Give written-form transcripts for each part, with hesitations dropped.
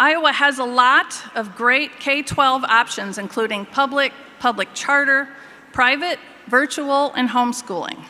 Iowa has a lot of great K-12 options, including public charter, private, virtual, and homeschooling.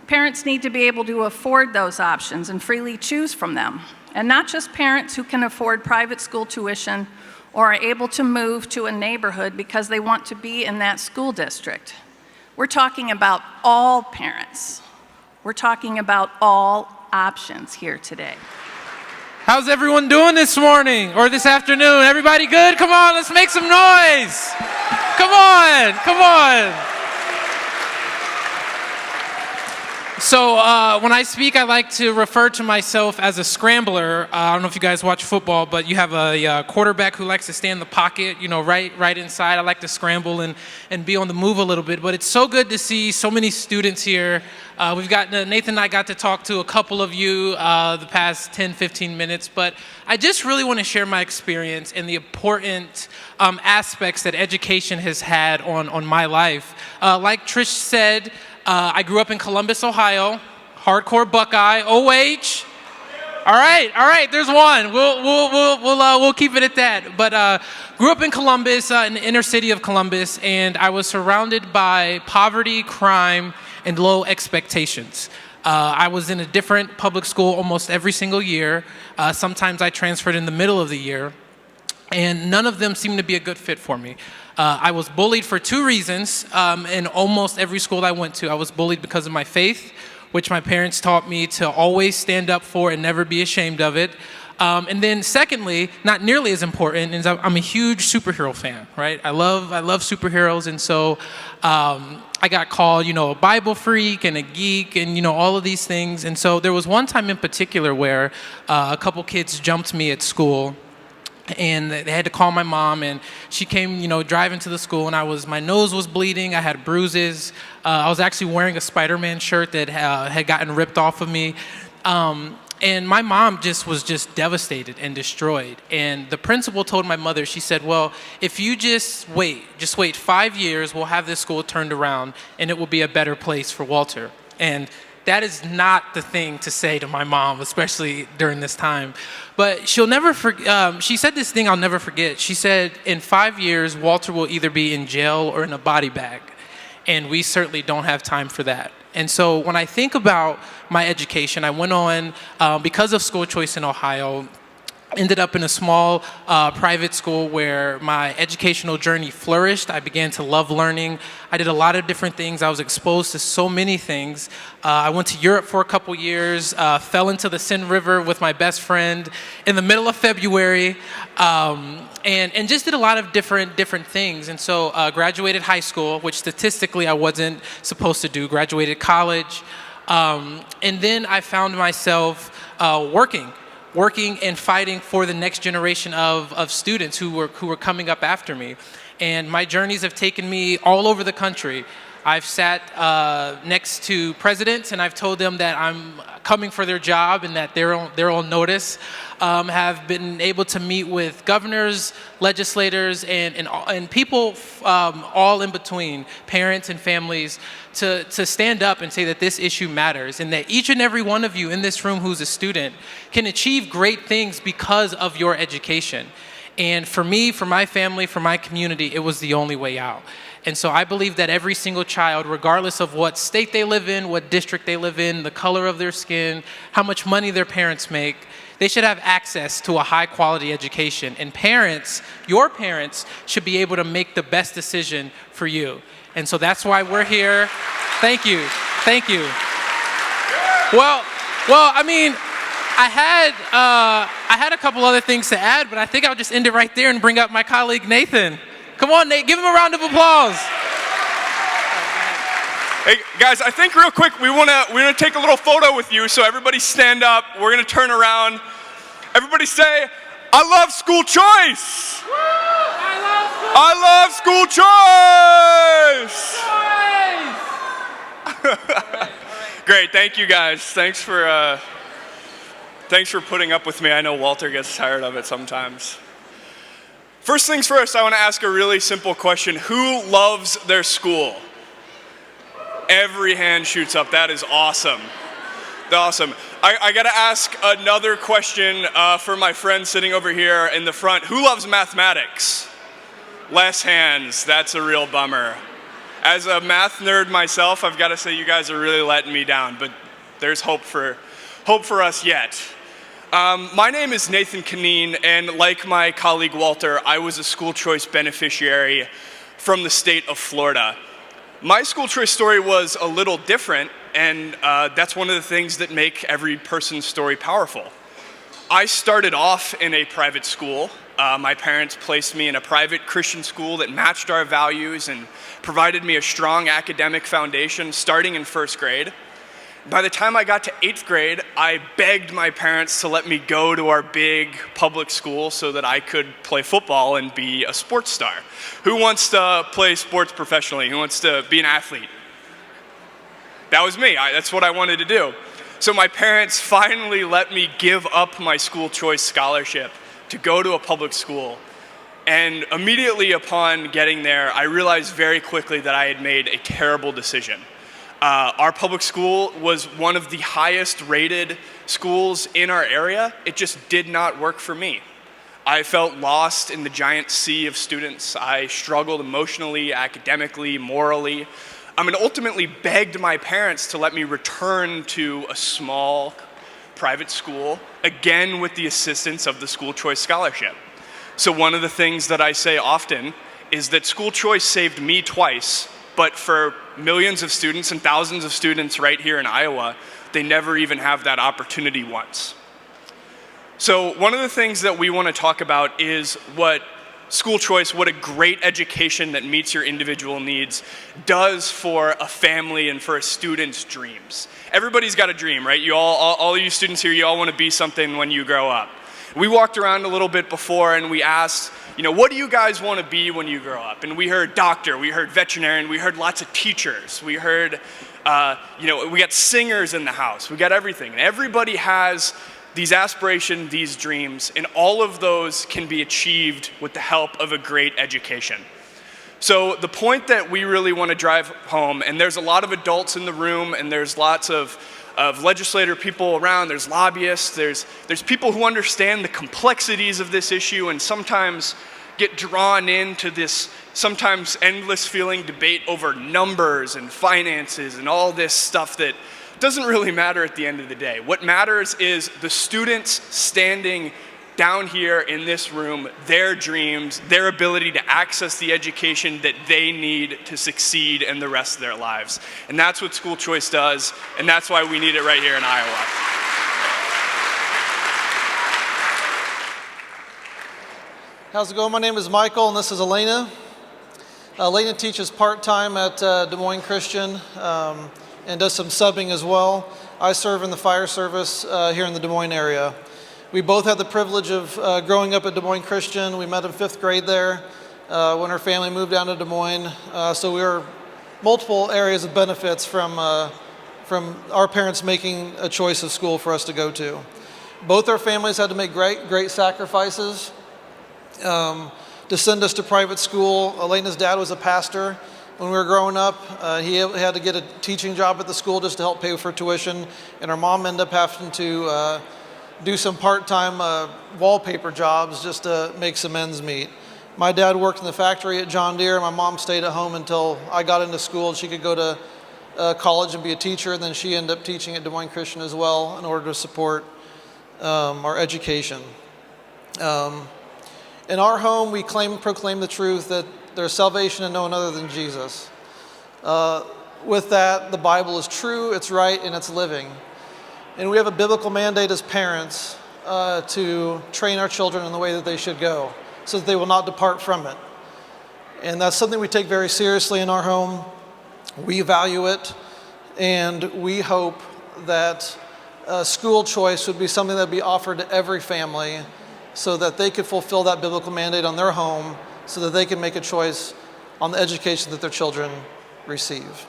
Parents need to be able to afford those options and freely choose from them, and not just parents who can afford private school tuition or are able to move to a neighborhood because they want to be in that school district. We're talking about all parents. We're talking about all options here today. How's everyone doing this morning or this afternoon? Everybody good? Come on, let's make some noise. Come on, come on. So when I speak, I like to refer to myself as a scrambler. I don't know if you guys watch football, but you have a quarterback who likes to stay in the pocket, you know, right inside. I like to scramble and be on the move a little bit. But it's so good to see so many students here. Nathan and I got to talk to a couple of you the past 10, 15 minutes. But I just really want to share my experience and the important aspects that education has had on my life. Like Trish said, I grew up in Columbus, Ohio, hardcore Buckeye, OH. All right, there's one. We'll keep it at that. But grew up in Columbus, in the inner city of Columbus, and I was surrounded by poverty, crime, and low expectations. I was in a different public school almost every single year. Sometimes I transferred in the middle of the year, and none of them seemed to be a good fit for me. I was bullied for two reasons in almost every school I went to. I was bullied because of my faith, which my parents taught me to always stand up for and never be ashamed of it. And then secondly, not nearly as important, is I'm a huge superhero fan, right? I love superheroes, and so I got called, a Bible freak and a geek and, all of these things. And so there was one time in particular where a couple kids jumped me at school. And they had to call my mom, and she came, driving to the school, and my nose was bleeding, I had bruises. I was actually wearing a Spider-Man shirt that had gotten ripped off of me. And my mom was devastated and destroyed. And the principal told my mother, she said, well, if you just wait 5 years, we'll have this school turned around, and it will be a better place for Walter. And that is not the thing to say to my mom, especially during this time. But she'll never forget. She said this thing I'll never forget. She said, in 5 years, Walter will either be in jail or in a body bag. And we certainly don't have time for that. And so when I think about my education, I went on, because of school choice in Ohio, ended up in a small private school where my educational journey flourished. I began to love learning. I did a lot of different things. I was exposed to so many things. I went to Europe for a couple years, fell into the Seine River with my best friend in the middle of February, and just did a lot of different things. And so graduated high school, which statistically I wasn't supposed to do, graduated college, and then I found myself working and fighting for the next generation of students who were coming up after me. And my journeys have taken me all over the country. I've sat next to presidents, and I've told them that I'm coming for their job and that they're on notice. Have been able to meet with governors, legislators, and people all in between, parents and families, to stand up and say that this issue matters, and that each and every one of you in this room who's a student can achieve great things because of your education. And for me, for my family, for my community, it was the only way out. And so I believe that every single child, regardless of what state they live in, what district they live in, the color of their skin, how much money their parents make, they should have access to a high quality education. And parents, your parents, should be able to make the best decision for you. And so that's why we're here. Thank you. Well, I mean, I had a couple other things to add, but I think I'll just end it right there and bring up my colleague, Nathan. Come on, Nate, give him a round of applause. Hey, guys, I think real quick, we're gonna take a little photo with you, so everybody stand up. We're gonna turn around. Everybody say, I love school choice. Woo! I love school choice. All right. Great, thank you guys. Thanks for putting up with me. I know Walter gets tired of it sometimes. First things first, I want to ask a really simple question. Who loves their school? Every hand shoots up. That is awesome. Awesome. I got to ask another question for my friend sitting over here in the front. Who loves mathematics? Less hands. That's a real bummer. As a math nerd myself, I've got to say you guys are really letting me down, but there's hope for us yet. My name is Nathan Kaneen, and like my colleague Walter, I was a school choice beneficiary from the state of Florida. My school choice story was a little different, and that's one of the things that make every person's story powerful. I started off in a private school. My parents placed me in a private Christian school that matched our values and provided me a strong academic foundation starting in first grade. By the time I got to 8th grade, I begged my parents to let me go to our big public school so that I could play football and be a sports star. Who wants to play sports professionally? Who wants to be an athlete? That was me. That's what I wanted to do. So my parents finally let me give up my school choice scholarship to go to a public school. And immediately upon getting there, I realized very quickly that I had made a terrible decision. Our public school was one of the highest rated schools in our area. It just did not work for me. I felt lost in the giant sea of students. I struggled emotionally, academically, morally. And ultimately begged my parents to let me return to a small private school, again with the assistance of the school choice scholarship. So one of the things that I say often is that school choice saved me twice, but for millions of students and thousands of students right here in Iowa, they never even have that opportunity once. So one of the things that we want to talk about is what school choice, what a great education that meets your individual needs does for a family and for a student's dreams. Everybody's got a dream, right? You all you students here, you all want to be something when you grow up. We walked around a little bit before and we asked, what do you guys want to be when you grow up? And we heard doctor, we heard veterinarian, we heard lots of teachers, we heard, we got singers in the house, we got everything. And everybody has these aspirations, these dreams, and all of those can be achieved with the help of a great education. So the point that we really want to drive home, and there's a lot of adults in the room, and there's lots of legislator people around, there's lobbyists, there's people who understand the complexities of this issue and sometimes get drawn into this sometimes endless feeling debate over numbers and finances and all this stuff that doesn't really matter at the end of the day. What matters is the students standing down here in this room, their dreams, their ability to access the education that they need to succeed in the rest of their lives. And that's what school choice does, and that's why we need it right here in Iowa. How's it going? My name is Michael, and this is Elena. Elena teaches part-time at Des Moines Christian and does some subbing as well. I serve in the fire service here in the Des Moines area. We both had the privilege of growing up at Des Moines Christian. We met in 5th grade there when our family moved down to Des Moines. So we were multiple areas of benefits from our parents making a choice of school for us to go to. Both our families had to make great sacrifices to send us to private school. Elena's dad was a pastor when we were growing up. He had to get a teaching job at the school just to help pay for tuition, and our mom ended up having to do some part-time wallpaper jobs just to make some ends meet. My dad worked in the factory at John Deere. My mom stayed at home until I got into school and she could go to college and be a teacher, and then she ended up teaching at Des Moines Christian as well in order to support our education. In our home, we proclaim the truth that there's salvation in no one other than Jesus. With that, the Bible is true, it's right, and it's living. And we have a biblical mandate as parents to train our children in the way that they should go, so that they will not depart from it. And that's something we take very seriously in our home. We value it, and we hope that school choice would be something that would be offered to every family so that they could fulfill that biblical mandate on their home, so that they can make a choice on the education that their children receive.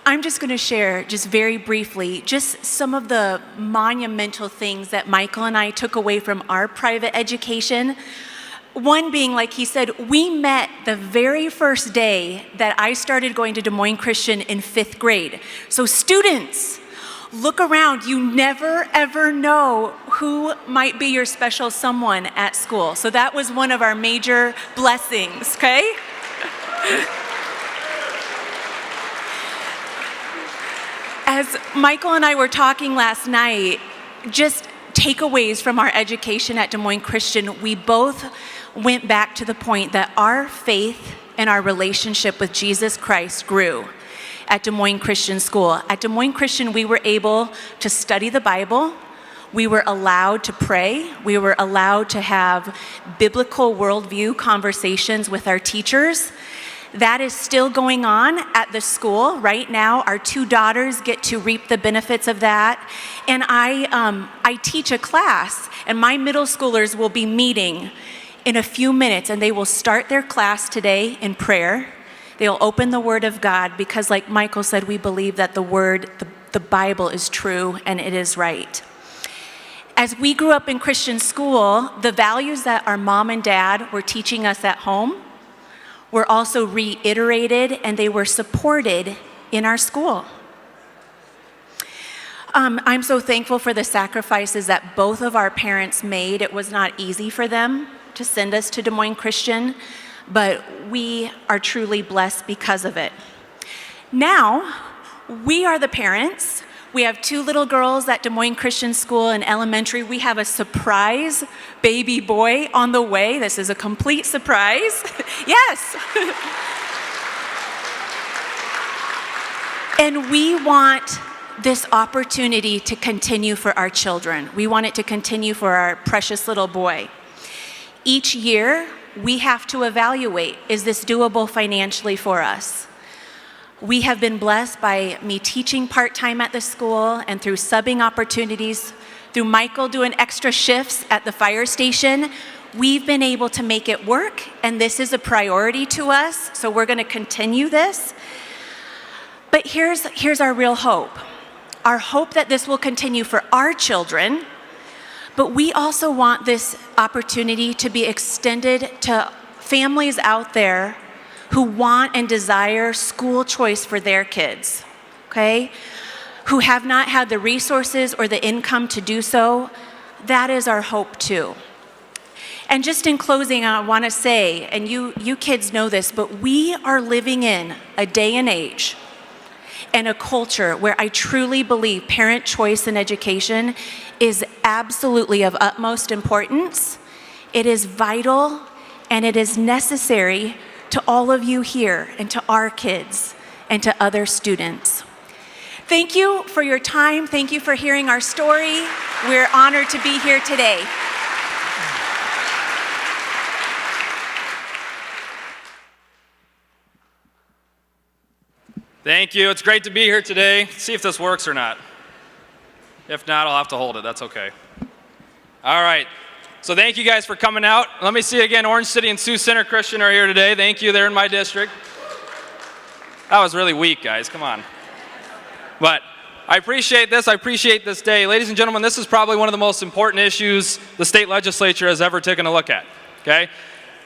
I'm just going to share, just very briefly, just some of the monumental things that Michael and I took away from our private education. One being, like he said, we met the very first day that I started going to Des Moines Christian in 5th grade. So students, look around. You never, ever know who might be your special someone at school. So that was one of our major blessings, okay? As Michael and I were talking last night, just takeaways from our education at Des Moines Christian, we both went back to the point that our faith and our relationship with Jesus Christ grew at Des Moines Christian School. At Des Moines Christian, we were able to study the Bible. We were allowed to pray. We were allowed to have biblical worldview conversations with our teachers. That is still going on at the school right now. Our 2 daughters get to reap the benefits of that. And I teach a class, and my middle schoolers will be meeting in a few minutes, and they will start their class today in prayer. They'll open the Word of God because, like Michael said, we believe that the Bible is true and it is right. As we grew up in Christian school, the values that our mom and dad were teaching us at home were also reiterated, and they were supported in our school. I'm so thankful for the sacrifices that both of our parents made. It was not easy for them to send us to Des Moines Christian, but we are truly blessed because of it. Now, we are the parents. We have 2 little girls at Des Moines Christian School in elementary. We have a surprise baby boy on the way. This is a complete surprise. Yes. And we want this opportunity to continue for our children. We want it to continue for our precious little boy. Each year, we have to evaluate, is this doable financially for us? We have been blessed by me teaching part-time at the school and through subbing opportunities, through Michael doing extra shifts at the fire station. We've been able to make it work, and this is a priority to us, so we're going to continue this. But here's our real hope. Our hope that this will continue for our children, but we also want this opportunity to be extended to families out there who want and desire school choice for their kids, okay? Who have not had the resources or the income to do so. That is our hope too. And just in closing, I want to say, and you kids know this, but we are living in a day and age and a culture where I truly believe parent choice in education is absolutely of utmost importance. It is vital and it is necessary to all of you here and to our kids and to other students. Thank you for your time. Thank you for hearing our story. We're honored to be here today. Thank you. It's great to be here today. Let's see if this works or not. If not, I'll have to hold it. That's okay. All right. So thank you guys for coming out. Let me see again, Orange City and Sioux Center Christian are here today. Thank you. They're in my district. That was really weak, guys. Come on. But I appreciate this. I appreciate this day. Ladies and gentlemen, this is probably one of the most important issues the state legislature has ever taken a look at, okay?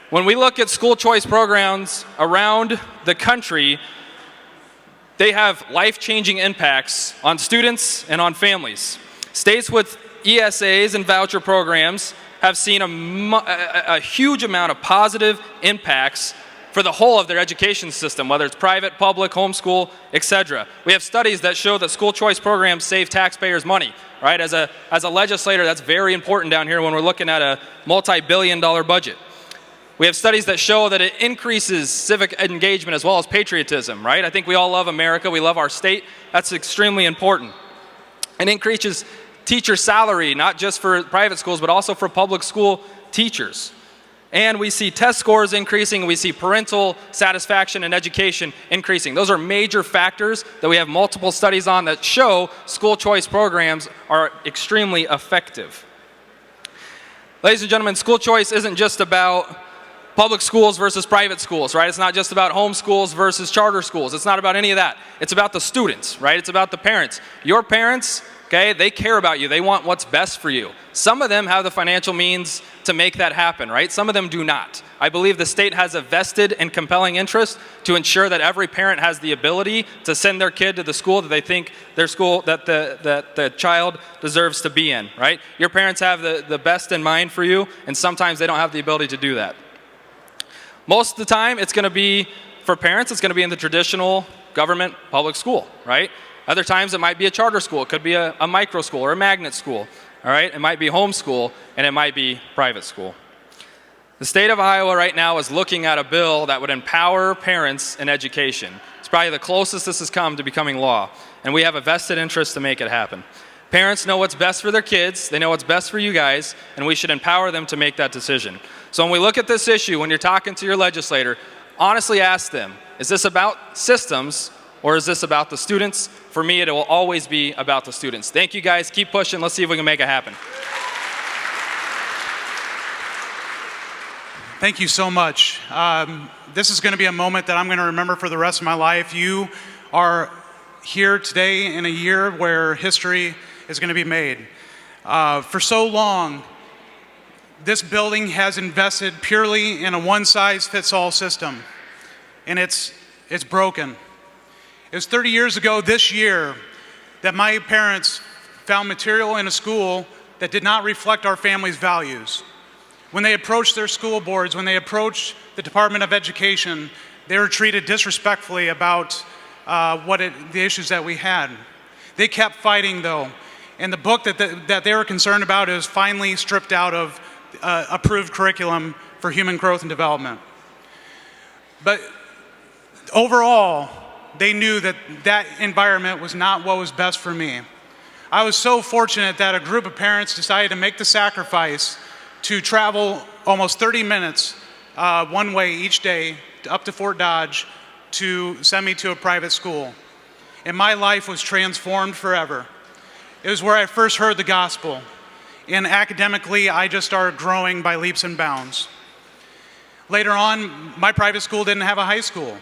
When we look at school choice programs around the country, they have life-changing impacts on students and on families. States with ESAs and voucher programs have seen a huge amount of positive impacts for the whole of their education system, whether it's private, public, homeschool, etc. We have studies that show that school choice programs save taxpayers money, right? As a legislator, that's very important down here when we're looking at a multi-billion-dollar budget. We have studies that show that it increases civic engagement as well as patriotism, right? I think we all love America, we love our state. That's extremely important. It increases teacher salary, not just for private schools, but also for public school teachers. And we see test scores increasing, we see parental satisfaction and education increasing. Those are major factors that we have multiple studies on that show school choice programs are extremely effective. Ladies and gentlemen, school choice isn't just about public schools versus private schools, right? It's not just about home schools versus charter schools. It's not about any of that. It's about the students, right? It's about the parents. Your parents okay? They care about you. They want what's best for you. Some of them have the financial means to make that happen, right? Some of them do not. I believe the state has a vested and compelling interest to ensure that every parent has the ability to send their kid to the school that they think that the child deserves to be in, right? Your parents have the best in mind for you, and sometimes they don't have the ability to do that. Most of the time, it's going to be, for parents, it's going to be in the traditional government public school, right? Other times, it might be a charter school. It could be a micro school or a magnet school, all right? It might be homeschool, and it might be private school. The state of Iowa right now is looking at a bill that would empower parents in education. It's probably the closest this has come to becoming law, and we have a vested interest to make it happen. Parents know what's best for their kids, they know what's best for you guys, and we should empower them to make that decision. So when we look at this issue, when you're talking to your legislator, honestly ask them, is this about systems or is this about the students? For me, it will always be about the students. Thank you guys, keep pushing, let's see if we can make it happen. Thank you so much. This is going to be a moment that I'm going to remember for the rest of my life. You are here today in a year where history is going to be made. For so long, this building has invested purely in a one-size-fits-all system, and it's broken. It was 30 years ago this year that my parents found material in a school that did not reflect our family's values. When they approached their school boards, when they approached the Department of Education, they were treated disrespectfully about the issues that we had. They kept fighting, though, and the book that they were concerned about is finally stripped out of approved curriculum for human growth and development. But overall, they knew that that environment was not what was best for me. I was so fortunate that a group of parents decided to make the sacrifice to travel almost 30 minutes one way each day up to Fort Dodge to send me to a private school. And my life was transformed forever. It was where I first heard the gospel. And academically, I just started growing by leaps and bounds. Later on, my private school didn't have a high school.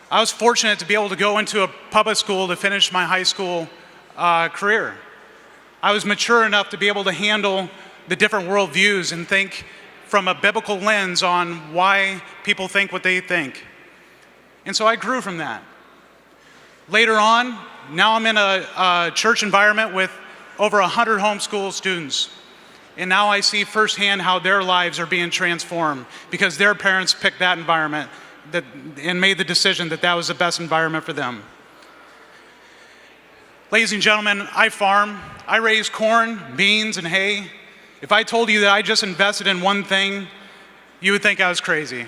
I was fortunate to be able to go into a public school to finish my high school career. I was mature enough to be able to handle the different worldviews and think from a biblical lens on why people think what they think. And so I grew from that. Later on, now I'm in a church environment with over 100 homeschool students. And now I see firsthand how their lives are being transformed because their parents picked that environment and made the decision that that was the best environment for them. Ladies and gentlemen, I farm. I raise corn, beans, and hay. If I told you that I just invested in one thing, you would think I was crazy.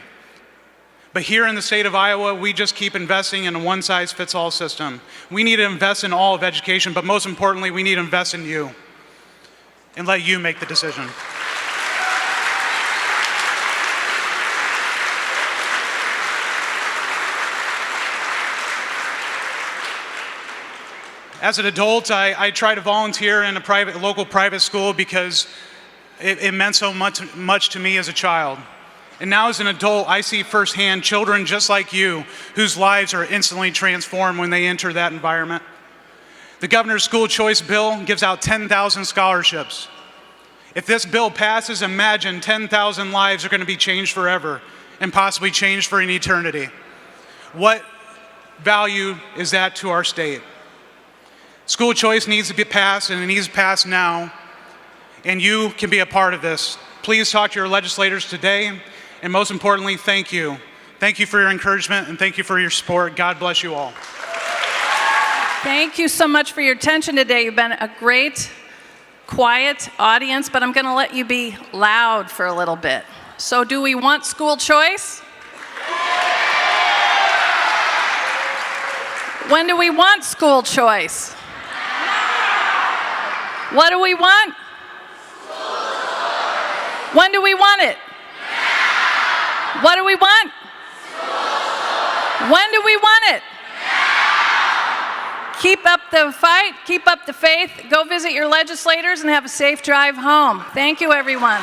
But here in the state of Iowa, we just keep investing in a one-size-fits-all system. We need to invest in all of education, but most importantly, we need to invest in you and let you make the decision. As an adult, I try to volunteer in a local private school because it meant so much to me as a child. And now as an adult, I see firsthand children just like you whose lives are instantly transformed when they enter that environment. The governor's school choice bill gives out 10,000 scholarships. If this bill passes, imagine 10,000 lives are going to be changed forever and possibly changed for an eternity. What value is that to our state? School choice needs to be passed, and it needs to pass now. And you can be a part of this. Please talk to your legislators today. And most importantly, thank you. Thank you for your encouragement and thank you for your support. God bless you all. Thank you so much for your attention today. You've been a great, quiet audience, but I'm going to let you be loud for a little bit. So do we want school choice? When do we want school choice? What do we want? When do we want it? Now. What do we want? When do we want it? Now. Keep up the fight, keep up the faith, go visit your legislators and have a safe drive home. Thank you, everyone.